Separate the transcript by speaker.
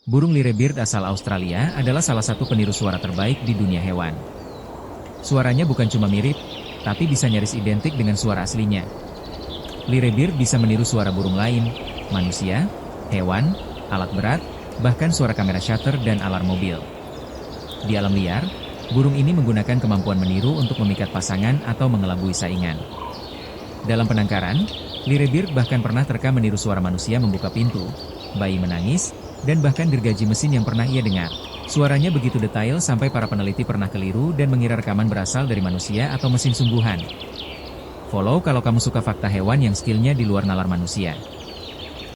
Speaker 1: Burung lyrebird asal Australia adalah salah satu peniru suara terbaik di dunia hewan. Suaranya bukan cuma mirip, tapi bisa nyaris identik dengan suara aslinya. Lyrebird bisa meniru suara burung lain, manusia, hewan, alat berat, bahkan suara kamera shutter dan alarm mobil. Di alam liar, burung ini menggunakan kemampuan meniru untuk memikat pasangan atau mengelabui saingan. Dalam penangkaran, lyrebird bahkan pernah terekam meniru suara manusia membuka pintu, bayi menangis, dan bahkan gergaji mesin yang pernah ia dengar. Suaranya begitu detail sampai para peneliti pernah keliru dan mengira rekaman berasal dari manusia atau mesin sungguhan. Follow kalau kamu suka fakta hewan yang skillnya di luar nalar manusia.